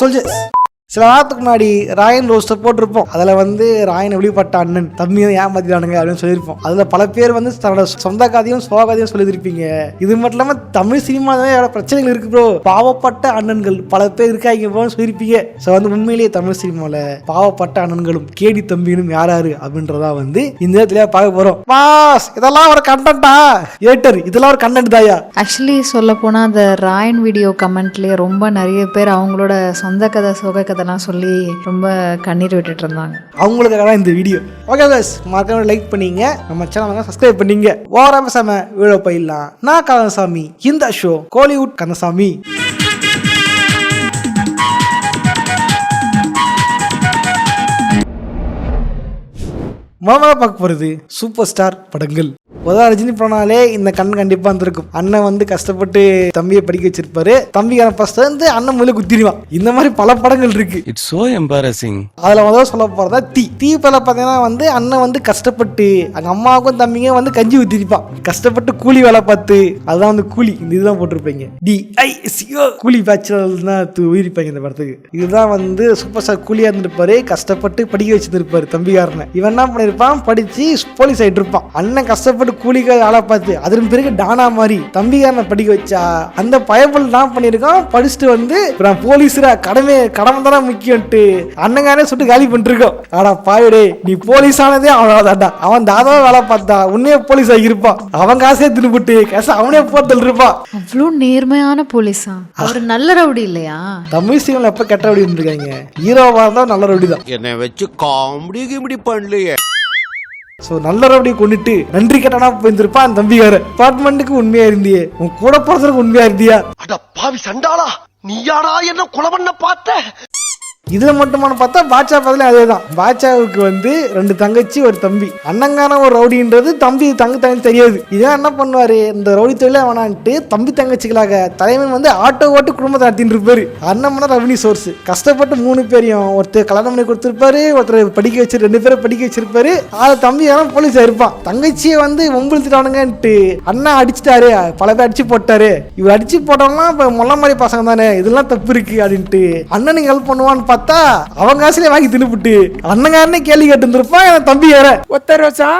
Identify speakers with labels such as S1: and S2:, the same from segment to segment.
S1: Soldiers. சில வாரத்துக்கு முன்னாடி ராயன் ரோஸ்டர் போட்டிருப்போம். அதில் வந்து ராயன் வெளிப்பட்ட அண்ணன் தம்பியை ஏமாத்திட்டானுங்க அப்படின்னு சொல்லியிருப்போம். அதில் பல பேர் வந்து தன்னோட சொந்த கதையும் சோகதையும் சொல்லியிருப்பீங்க. இது மட்டும் இல்லாமல் தமிழ் சினிமாவில் பிரச்சனைகள் இருக்கு ப்ரோ, பாவப்பட்ட அண்ணன்கள் பல பேர் இருக்காங்க ப்ரோன்னு சொல்லியிருப்பீங்க. ஸோ வந்து உண்மையிலேயே தமிழ் சினிமாவில் பாவப்பட்ட அண்ணன்களும் கேடி தம்பியும் யாராரு அப்படின்றதா வந்து இந்த இடத்துல பார்க்க போகிறோம். பாஸ் இதெல்லாம் ஒரு கண்டென்ட்டா ஏட்டர், இதெல்லாம் ஒரு கண்டென்ட் தாயா?
S2: ஆக்சுவலி சொல்ல போனால் அந்த ராயன் வீடியோ கமெண்ட்லேயே ரொம்ப நிறைய பேர் அவங்களோட சொந்த கதை சோக கதைலாம் சொல்லி ரொம்ப கண்ணீர் விட்டுட்டு இருந்தாங்க.
S1: அவங்களுக்காக தான் இந்த வீடியோ. ஓகே கைஸ், மறக்காம லைக் பண்ணீங்க, நம்ம சேனலை சப்ஸ்கிரைப் பண்ணீங்க. ஓராம சாம வீடியோ போயிடலாம். நான் கந்தசாமி, இந்த ஷோ கோலிவுட் கந்தசாமி. மாமா பார்க்க போகிறது சூப்பர் ஸ்டார் படங்கள். முதல் ரஜினி போனாலே இந்த கண் கண்டிப்பா இருந்திருக்கும். அண்ணன் வந்து கஷ்டப்பட்டு தம்பியை படிக்க வச்சிருப்பாரு, தம்பிக்கான ஃபர்ஸ்ட் வந்து அண்ணன் முதல்ல குத்திடுவான். இந்த மாதிரி பல படங்கள் இருக்கு.
S3: It's so embarrassing.
S1: அதுல முதல்ல சொல்ல போறதா தீ பல பார்த்தீங்கன்னா வந்து அண்ணன் வந்து கஷ்டப்பட்டு அங்க அம்மாவுக்கும் தம்பிங்க வந்து கஞ்சி ஊத்திருப்பான். கஷ்டப்பட்டு கூலி வேலை பார்த்து, அதுதான் வந்து கூலி. இந்த இதுதான் போட்டிருப்பீங்க, DICO கூலி பேச்சுலர் தான் உயிரிப்பாங்க இந்த படத்துக்கு. இதுதான் வந்து சூப்பர் ஸ்டார் கூலியா இருந்திருப்பாரு, கஷ்டப்பட்டு படிக்க வச்சிருப்பாரு தம்பிக்காரனை. இவன் என்ன பண்ணிருப்பான், படிச்சு போலீஸ் ஆயிட்டு இருப்பான். அண்ணன் கஷ்டப்பட்டு கூலிக்காக ஆளா பார்த்து அதன் பிறகு டானா மாதிரி தம்பிக்காரனை படிக்க வச்சா அந்த பயபுல் தான் பண்ணிருக்கான். படிச்சுட்டு வந்து நான் போலீஸ்ரா, கடமை தானே முக்கியம்ட்டு அண்ணங்காரே சுட்டு காலி பண்ணிட்டு இருக்கோம். ஆடா பாயுடே, நீ போலீஸ் ஆனதே அவன் அவன் தாதாவை வேலை பார்த்தா உன்னே போலீஸ் ஆகியிருப்பான். அவன் காசே திருப்பிட்டு காசு அவனே போட்டு இருப்பான்.
S2: அவ்வளோ நேர்மையான போலீஸா? அவர் நல்ல ரவுடி இல்லையா?
S1: தமிழ் சினிமால எப்ப கெட்ட ரவுடி இருக்காங்க, ஹீரோவா தான் நல்ல ரவுடி தான்.
S3: என்னை வச்சு காமெடி கிமெடி பண்ணலையே.
S1: சோ நல்ல ரவுடி கொண்டுட்டு நன்றி கேட்டானா போயிருப்பான் அந்த தம்பிக்கார. அபார்ட்மெண்ட்டுக்கு உண்மையா இருந்தியே, உன் கூட போறதுக்கு உண்மையா இருந்தியா?
S4: அட பாவி சண்டாளா, நீ யாரா என்ன கொலை பண்ண பார்த்த?
S1: இதுல மட்டுமான பார்த்தா பாட்சா பதில அதேதான். பாட்சாவுக்கு வந்து 2 தங்கச்சி ஒரு தம்பி. அண்ணங்கான ஒரு ரவுடின்றது தம்பி தங்கச்சி தெரியாது. இதான் என்ன பண்ணுவாரு, இந்த ரவுடி தொழில வேணான்ட்டு தம்பி தங்கச்சிகளாக தலைமை வந்து ஆட்டோ ஓட்டு குடும்பத்தை நடத்திட்டு இருப்பாரு. அண்ணன் ரெவன்யூ சோர்ஸ். கஷ்டப்பட்டு 3 பேரையும் ஒருத்தர் கல்யாணம் பண்ணி கொடுத்துருப்பாரு, ஒருத்தர் படிக்க வச்சு 2 பேரை படிக்க வச்சிருப்பாரு. அது தம்பி யாரும் போலீஸா இருப்பான். தங்கச்சியை வந்து ஒம்புழுத்துட்டானுங்கன்ட்டு அண்ணன் அடிச்சுட்டாரு, பல பேர் அடிச்சு போட்டாரு. இவர் அடிச்சு போட்டவங்களாம் இப்ப மொல்ல மாதிரி பசங்க தானே, இதெல்லாம் தப்பு இருக்கு அப்படின்ட்டு அண்ணனுக்கு ஹெல்ப் பண்ணுவான்னு பார்த்தா அவங்க காசுல வாங்கி தின்னுபிட்டு அண்ணங்காரனே கேள்வி கேட்டு இருந்திருப்பான் தம்பி யார.
S5: ஒத்த ரோசா,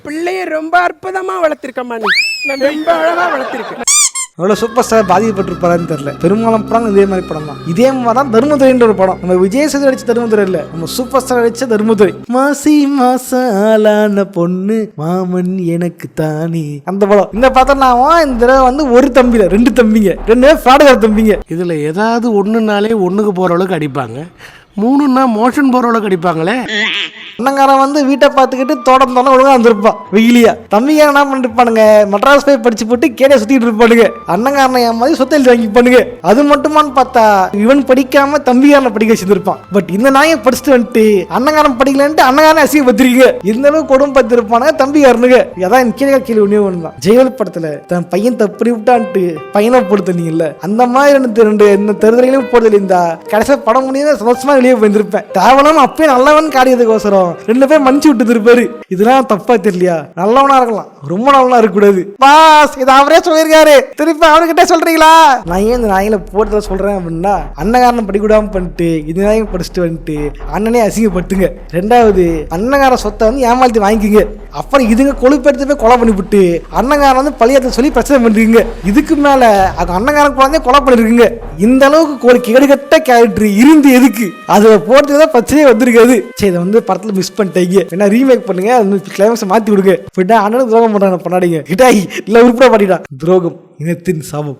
S5: பிள்ளைய ரொம்ப அற்புதமா வளர்த்திருக்கமா, நீ ரொம்ப அழகா வளர்த்திருக்க.
S1: அவ்வளோ சூப்பர் ஸ்டார் பாதிக்கப்பட்டிருப்பாருன்னு தெரியல. பெரும்பாலும் படம் இதே மாதிரி படம் தான். இதே மாதிரி தான் தர்மதுரைன்ற ஒரு படம். நம்ம விஜய் சேது அடிச்ச தர்மதுரை இல்ல, நம்ம சூப்பர் ஸ்டார் அடிச்ச தர்மதுரை. மாசி மாசாலான பொண்ணு மாமன் எனக்கு தானே அந்த படம். இந்த படத்தை இந்த தடவை வந்து ஒரு தம்பில 2 தம்பிங்க, 2 ஃப்ராடுகார தம்பிங்க.
S5: இதுல ஏதாவது ஒண்ணுனாலே ஒண்ணுக்கு போற அளவுக்கு அடிப்பாங்க, 3ன்னா மோஷன் போற அளவுக்கு அடிப்பாங்களே.
S1: அண்ணங்காரன் வந்து வீட்டை பார்த்துக்கிட்டு தோட்டம் ஒழுங்கா வந்திருப்பான் வெயிலியா. தம்பிக்காரன் என்ன பண்ணிருப்பானுங்க, மெட்ராஸ் போய் படிச்சு போட்டு கேடியா சுத்திட்டு இருப்பானுங்க. அண்ணங்காரனை என் மாதிரி சொத்தை எழுதி வாங்கி பண்ணுங்க. அது மட்டுமான்னு பார்த்தா இவன் படிக்காம தம்பிக்காரனை படிக்க வச்சிருப்பான். பட் இந்த நாயை படிச்சுட்டு வந்துட்டு அண்ணங்காரன் படிக்கலன்ட்டு அண்ணங்காரன் அசிங்கப்பத்திருக்கீங்க. இந்த அளவுக்கு கொடுமை பார்த்திருப்பானுங்க தம்பிக்காரனுங்க. அதான் கீழே ஒண்ணே ஒண்ணுதான். ஜெயலலிதா படத்துல தன் பையன் தப்பி விட்டான்ட்டு பையனை போடுத்தீங்கல்ல, அந்த மாதிரி 2 தெருதலையும் போடுதல் இருந்தா கடைசியா படம் முடியாத சந்தோஷமா வெளியே போயிருப்பேன். தேவலாம் அப்பயே நல்லவன் காரியதுக்கோசரம் 2 பேர் மன்னிச்சு விட்டு இருப்பாரு. இதெல்லாம் தப்பா தெரியலையா? நல்லவனா இருக்கலாம், ரொம்ப நல்லவனா இருக்க கூடாது. பாஸ் இதை அவரே சொல்லியிருக்காரு, திருப்பி அவனுக்கிட்ட சொல்றீங்களா? நான் ஏன் இந்த நாயில போட்டத சொல்றேன் அப்படின்னா, அண்ணங்காரன் படிக்கூடாம பண்ணிட்டு இது நாயும் படிச்சுட்டு வந்துட்டு அண்ணனே அசிங்கப்பட்டுங்க. 2வது அண்ணங்காரன் சொத்தை வந்து ஏமாத்தி வாங்கிக்கிங்க. அப்புறம் இதுங்க கொழுப்பெடுத்து போய் கொலை பண்ணிவிட்டு அண்ணங்காரன் வந்து பழியத்தை சொல்லி பிரச்சனை பண்றீங்க. இதுக்கு மேல அண்ணங்காரன் குழந்தைய கொலை பண்ணிருக்கீங்க. இந்த அளவுக்கு ஒரு கேடுகட்ட கேரக்டர் இருந்து எதுக்கு அதை போட்டுதான் பிரச்சனையே வந்திருக்காது. சரி, இதை வந்து படத்துல மிஸ் பண்ணிட்டீங்க, என்ன ரீமேக் பண்ணுங்க, கிளைமேக்ஸ் மாத்தி விடுங்க. அண்ணனுக்கு துரோகம் பண்றாங்க பண்ணாடிங்க கிட்டாய் இல்ல உருப்பட பண்ணிட்டான். துரோகம் இனத்தின் சாபம்.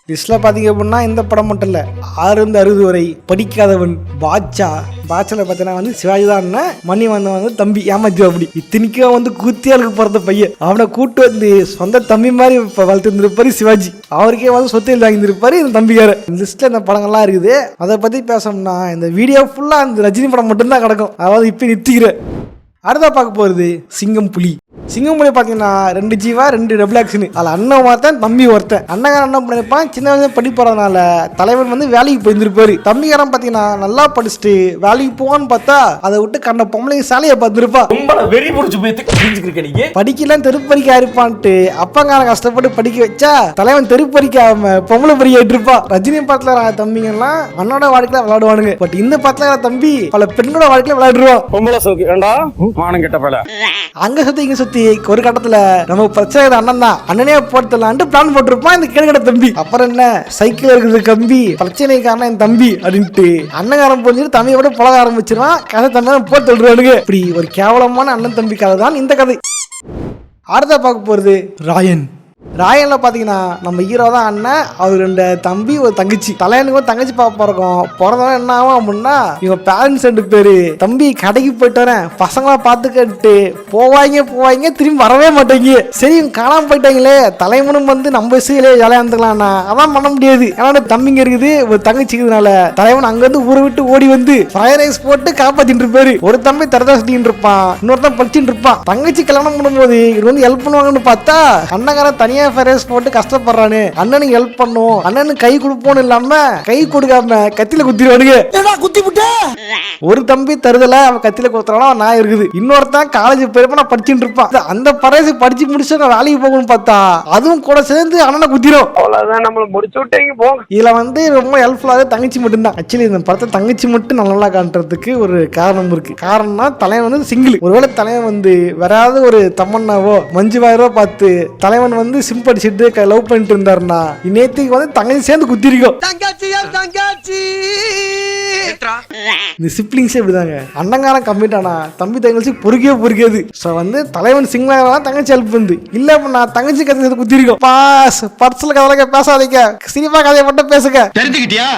S1: லிஸ்ட்ல பாத்தீங்க அப்படின்னா இந்த படம் மட்டும் இல்ல, 6 to 60 வரை, படிக்காதவன், பாட்சால பார்த்தீங்கன்னா வந்து சிவாஜி தான் மணி வந்து தம்பி ஏமாத்தி அப்படி இத்தனைக்கும் வந்து கூத்தியாளுக்கு பிறந்த பையன். அவனை கூட்டு வந்து சொந்த தம்பி மாதிரி வளர்த்து இருந்திருப்பாரு சிவாஜி. அவருக்கே வந்து சொத்து வாங்கியிருப்பாரு இந்த தம்பிக்கார. இந்த லிஸ்ட்ல இந்த படங்கள்லாம் இருக்குது. அதை பத்தி பேசணும்னா இந்த வீடியோ ஃபுல்லா அந்த ரஜினி படம் மட்டும்தான் கிடக்கும். அதாவது இப்ப நிறுத்திக்கிறேன். அடுத்தா பார்க்க போறது சிங்கம் புலி. சிங்கம்புலி பார்த்தீங்கன்னா 2 ஜீவா 2 டபுள் ஆக்ஷன். அதில் அண்ணன் ஒருத்தன் தம்பி ஒருத்தன். அண்ணங்காரன் என்ன பண்ணிருப்பான், சின்ன வயசுல படி போறதுனால தலைவன் வந்து வேலைக்கு போயிருந்திருப்பாரு. தம்பிக்காரன் பார்த்தீங்கன்னா நல்லா படிச்சுட்டு வேலைக்கு போவான்னு பார்த்தா அதை விட்டு கண்ட பொம்பளைங்க சாலையை பார்த்துருப்பான்.
S6: வெறி முடிச்சு போய் நீங்க
S1: படிக்கலாம் தெருப்பறிக்கா இருப்பான்ட்டு அப்பங்காரன் கஷ்டப்பட்டு படிக்க வச்சா தலைவன் தெருப்பறிக்காம பொம்பளை பறிக்கிட்டு இருப்பான். ரஜினி படத்துல தம்பிங்க எல்லாம் அண்ணோட வாழ்க்கையில விளையாடுவானுங்க. பட் இந்த படத்துல தம்பி பல பெண்ணோட வாழ்க்கையில விளையாடுவான்.
S6: பொம்பளை சோக்கு ஏண்டா மானம் கெட்ட பல
S1: அங்க சுத்தி இங்க சுத்தி ஒரு கட்டத்துல நமக்கு பிரச்சனை அண்ணன் தான், அண்ணனே போட்டுலான்ட்டு பிளான் போட்டிருப்பான் இந்த கேடுகட தம்பி. அப்புறம் என்ன சைக்கிள் இருக்குது கம்பி பிரச்சனைக்கான என் தம்பி அப்படின்ட்டு அண்ணங்காரன் புரிஞ்சுட்டு தம்பியோட பழக ஆரம்பிச்சிருவான். கதை தம்பி போட்டு விடுறானுங்க. இப்படி ஒரு கேவலமான அண்ணன் தம்பி கதை தான் இந்த கதை. அடுத்த பார்க்க போறது ராயன். ராயன்ல பாத்தீங்கன்னா நம்ம ஹீரோ தான் அண்ணன், அவர் 2 தம்பி ஒரு தங்கச்சி. தலைவனுக்கு ஒரு தங்கச்சி பாப்பா இருக்கும். பிறந்தவன் என்ன ஆகும் அப்படின்னா இவங்க பேரண்ட்ஸ் 2 பேரு தம்பி கடைக்கு போயிட்டு வரேன் பசங்களா பாத்துக்கிட்டு போவாங்க திரும்பி வரவே மாட்டேங்க. சரி இவங்க காணாம போயிட்டாங்களே தலைவனும் வந்து நம்ம வயசுலயே ஜாலியா இருந்துக்கலாம்னா அதான் பண்ண முடியாது. ஏன்னா தம்பிங்க இருக்குது ஒரு தங்கச்சி இருக்கிறதுனால தலைவன் அங்க இருந்து ஊரை விட்டு ஓடி வந்து ஃப்ரைட் ரைஸ் போட்டு காப்பாத்திட்டு இருப்பாரு. ஒரு தம்பி தரதா சுத்திட்டு இருப்பான், இன்னொருத்தன் படிச்சுட்டு இருப்பான். தங்கச்சி கல்யாணம் பண்ணும்போது இவர் வந்து ஹெல்ப் பண்ணுவாங்கன்னு பார்த்தா அண்ணங்காரன் தனியா ஃபேரேஸ் போட்டு கஷ்டப்படுறானு. அண்ணனுக்கு ஹெல்ப் பண்ணும் அண்ணனுக்கு கை கொடுப்போன்னு இல்லாம கை கொடுக்காம கத்தில குத்திடுவானுங்க. ஒரு தம்பி தருதல அவன் கத்தில குத்துறானா நான் இருக்குது. இன்னொருத்தான் காலேஜ் போயிருப்பா நான் படிச்சுட்டு இருப்பான். அந்த பரேஸ் படிச்சு முடிச்சு வேலைக்கு போகணும்னு பார்த்தா அதுவும் கூட சேர்ந்து அண்ணனை குத்திரும்.
S6: அவ்வளவுதான் நம்மள முடிச்சு விட்டீங்க போங்க.
S1: இதுல வந்து ரொம்ப ஹெல்ப்ஃபுல்லாக தங்கச்சி மட்டும்தான். ஆக்சுவலி இந்த படத்தை தங்கச்சி மட்டும் நல்லா காட்டுறதுக்கு ஒரு காரணம் இருக்கு. காரணம்னா தலைவன் வந்து சிங்கிள். ஒருவேளை தலைவன் வந்து வராத ஒரு தமன்னாவோ மஞ்சு வாயிரோ பார்த்து தலைவன் வந்து படிச்சுட்டு லவ் பண்ணிட்டு இருந்தாருன்னா நேத்துக்கு வந்து தங்கச்சி சேர்ந்து குத்திருக்கோம். இந்த சிப்ளிங்ஸே இப்படிதாங்க. அண்ணங்காரன் கம்மிட் ஆனா தம்பி தங்கச்சி பொறுக்காது. ஸோ வந்து தலைவன் சிங்களா தங்கச்சி ஹெல்ப் வந்து இல்ல அப்படின்னா தங்கச்சி கதை சேர்ந்து குத்திருக்கோம். பாஸ் பர்சனல் கதை பேசாதீங்க, சினிமா கதையை மட்டும் பேசுங்க. தெரிஞ்சுக்கிட்டியா?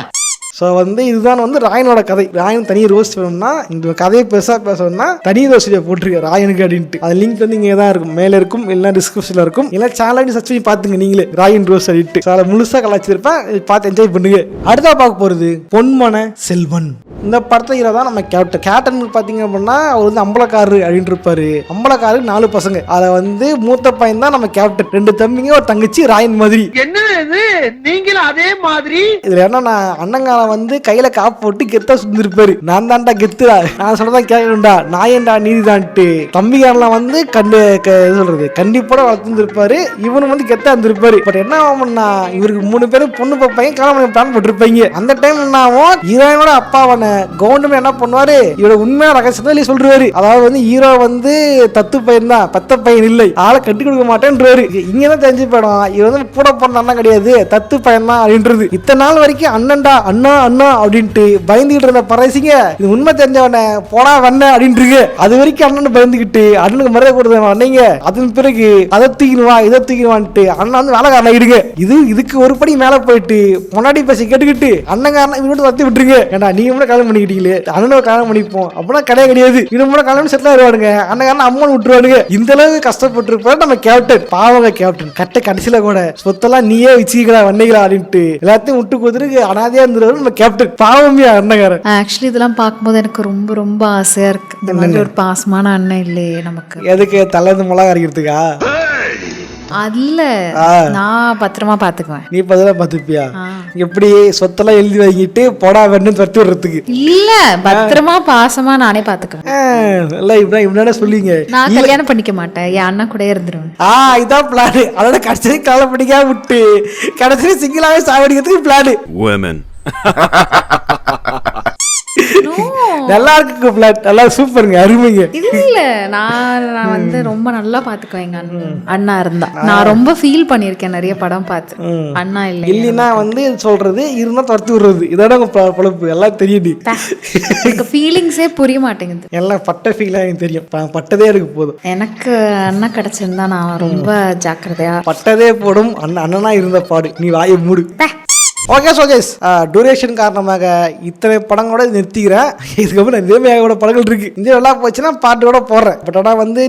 S1: ஸோ வந்து இதுதான் வந்து ராயனோட கதை. ராயன் தனி ரோஸ்ட் வேணும்னா இந்த கதையை பேசணும்னா தனி ரோஸ்ட் போட்டிருக்கேன் ராயனுக்கு அப்படின்ட்டு. அது லிங்க் வந்து இங்கே தான் இருக்கும், மேலே இருக்கும், இல்லைன்னா டிஸ்கிரிப்ஷனில் இருக்கும், இல்லை சேனல் சர்ச் பண்ணி பார்த்துங்க நீங்களே ராயன் ரோஸ் அப்படின்ட்டு. ஸோ அதை முழுசாக கலாச்சிருப்பேன், பார்த்து என்ஜாய் பண்ணுங்க. அடுத்தா பார்க்க போகிறது பொன்மன செல்வன். இந்த படத்தை ஹீரோ தான் நம்ம கேப்டன் பார்த்தீங்க அப்படின்னா அவர் வந்து அம்பலக்காரரு அப்படின்னு இருப்பாரு. அம்பலக்காரரு 4 பசங்க. அதில் வந்து மூத்த பையன் தான் நம்ம கேப்டன். 2 தம்பிங்க ஒரு தங்கச்சி ராயன் மாதிரி.
S5: என்ன நீங்களும் அதே மாதிரி
S1: இதுல என்ன அண்ணங்கால வந்து கையில காப்பு போட்டு கெத்தா சுத்திருப்பாரு. நான் தான்டா கெத்துடா, நான் சொல்றதான் கேட்கணும்டா, நாயன்டா நீதிதான்ட்டு. தம்பிகாரெல்லாம் வந்து சொல்றது கண்டிப்போட வளர்த்துருப்பாரு. இவனு வந்து கெத்தா இருந்திருப்பாரு. பட் என்ன ஆகும்னா இவருக்கு 3 பேரும் பொண்ணு பையன் கல்யாணம் பிளான் போட்டிருப்பாங்க. அந்த டைம் என்ன ஆகும், ஹீரோயினோட அப்பாவான கவுண்டமன் என்ன பண்ணுவாரு, இவரோட உண்மையான ரகசியத்தை சொல்றாரு. அதாவது வந்து ஹீரோ வந்து தத்து பையன் தான், பத்த பையன் இல்லை, ஆளை கட்டி கொடுக்க மாட்டேன்றாரு. இங்கதான் தெரிஞ்சு போயிடும் இவர் வந்து கூட பிறந்த அண்ணன் கிடையாது, தத்து பையன் தான் அப்படின்றது. இத்தனை நாள் வரைக்கும் அண்ணன்டா அண்ணா அண்ணா அப்படின்ட்டு பயந்துகிட்டு இருந்த பரசிங்க இது உண்மை தெரிஞ்சவன போடா வண்ண அப்படின்ட்டு இருக்கு. அது வரைக்கும் அண்ணன் பயந்துகிட்டு அண்ணனுக்கு மரியாதை கொடுத்த அண்ணங்க. அதன் பிறகு அதை தூக்கிடுவா இதை தூக்கிடுவான்ட்டு அண்ணன் வந்து வேலைக்காரன் ஆகிடுங்க. இதுக்கு ஒரு படி மேல போயிட்டு முன்னாடி பேசி கேட்டுக்கிட்டு அண்ணங்காரன் இவனோட தத்தி விட்டுருங்க. ஏன்னா நீங்க கூட கல்யாணம் பண்ணிக்கிட்டீங்களே, அண்ணனோட கல்யாணம் பண்ணிப்போம் அப்படின்னா கிடையாது. இவன் கூட கல்யாணம் செட்டில் ஆயிடுவானுங்க, அண்ணன் அம்மன் விட்டுருவானுங்க. இந்த அளவுக்கு கஷ்டப்பட்டு இருப்பாரு நம்ம கேப்டன். பாவங்க கேப்டன் கடைசியில கூட சொத்தெல்லாம் நீயே வச்சுக்கிறா வண்ணிகளா அப்படின்ட்டு எல்லாத்தையும் விட்டு கொடுத்துருக்கு அனாதையா இருந்துருவாரு நம்ம கேப்டன். பாவமியா அண்ணங்காரன்.
S2: ஆக்சுவலி இதெல்லாம் பார்க்கும்போது எனக்கு ரொம்ப ரொம்ப ஆசையா இருக்கு. இந்த மாதிரி ஒரு பாசமான அண்ணன் இல்லையே நமக்கு.
S1: எதுக்கு தலைந்து மிளகா அரைக்கிறதுக்கா?
S2: அல்ல, நான் பத்திரமா பாத்துக்குவேன்.
S1: நீ பத்திரமா பாத்துப்பியா? எப்படி சொத்தெல்லாம் எழுதி வாங்கிட்டு போடா வேணும்னு துரத்தி விடுறதுக்கு
S2: இல்ல, பத்திரமா பாசமா நானே பாத்துக்குவேன்.
S1: இப்படி சொல்லிங்க.
S2: நான் கல்யாணம் பண்ணிக்க மாட்டேன், என் அண்ணன் கூட இருந்துருவேன்.
S1: இதான் பிளான். அதோட கடைசி கல்யாணம் பண்ணிக்கா விட்டு கடைசி சிங்கிளாவே சாவடிக்கிறதுக்கு பிளான். நல்லா இருக்கு பிளான், நல்லா சூப்பருங்க, அருமைங்க.
S2: இல்ல நான் வந்து ரொம்ப நல்லா பாத்துக்குவேன் எங்க அண்ணா இருந்தா. நான் ரொம்ப ஃபீல் பண்ணிருக்கேன் நிறைய படம் பார்த்து. அண்ணா இல்லைன்னா
S1: வந்து சொல்றது இருந்தா துரத்து விடுறது, இதோட பொழப்பு எல்லாம் தெரியுது.
S2: எனக்கு ஃபீலிங்ஸே புரிய மாட்டேங்குது.
S1: எல்லாம் பட்ட ஃபீலா எனக்கு தெரியும், பட்டதே எனக்கு போதும்.
S2: எனக்கு அண்ணா கிடைச்சிருந்தா நான் ரொம்ப ஜாக்கிரதையா
S1: பட்டதே போடும். அண்ணனா இருந்த பாடு, நீ வாயை மூடு. ஓகே சோகேஸ், டூரேஷன் காரணமாக இத்தனை படங்களோட நிறுத்திக்கிறேன். இதுக்கப்புறம் இதேமையோட படங்கள் இருக்கு. இந்த நல்லா போச்சுன்னா பாட்டோட போடுறேன். பட் ஆனால் வந்து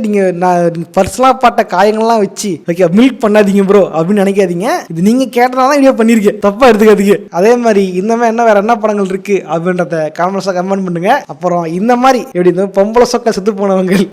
S1: நான் பர்சனலாக பாட்ட காயங்கள்லாம் வச்சு ஓகே மில்க் பண்ணாதீங்க ப்ரோ அப்படின்னு நினைக்காதீங்க. இது நீங்க கேட்டனால வீடியோ பண்ணிருக்கேன், தப்பா எடுத்துக்காதீங்க. அதே மாதிரி இந்த மாதிரி வேற என்ன படங்கள் இருக்கு அப்படின்றத காமெண்ட்ஸா கமெண்ட் பண்ணுங்க. அப்புறம் இந்த மாதிரி எப்படி இந்த பொம்பளை சொக்க செத்து போனவர்கள்,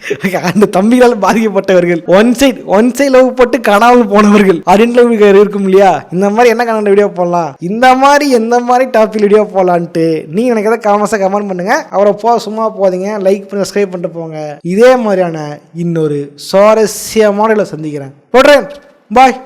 S1: அந்த தம்பிகளால் பாதிக்கப்பட்டவர்கள், ஒன் சைட் லவ் போட்டு காணாமல் போனவர்கள் அப்படின்னு இருக்கும் இல்லையா, இந்த மாதிரி என்ன கண்ட வீடியோ போடலாம், இந்த மாதிரி எந்த மாதிரி டாபிக் வீடியோ போடலான்ட்டு நீங்க நினைக்கிறத காமெண்ட்ஸா கமெண்ட் பண்ணுங்க. அப்புறம் சும்மா போதீங்க, லைக் பண்ணி சப்ஸ்கிரைப் பண்ணிட்டு போங்க. இதே மாதிரியான இன்னொரு சுவாரஸ்யமான சந்திக்கிறேன். போடுறேன், பாய்.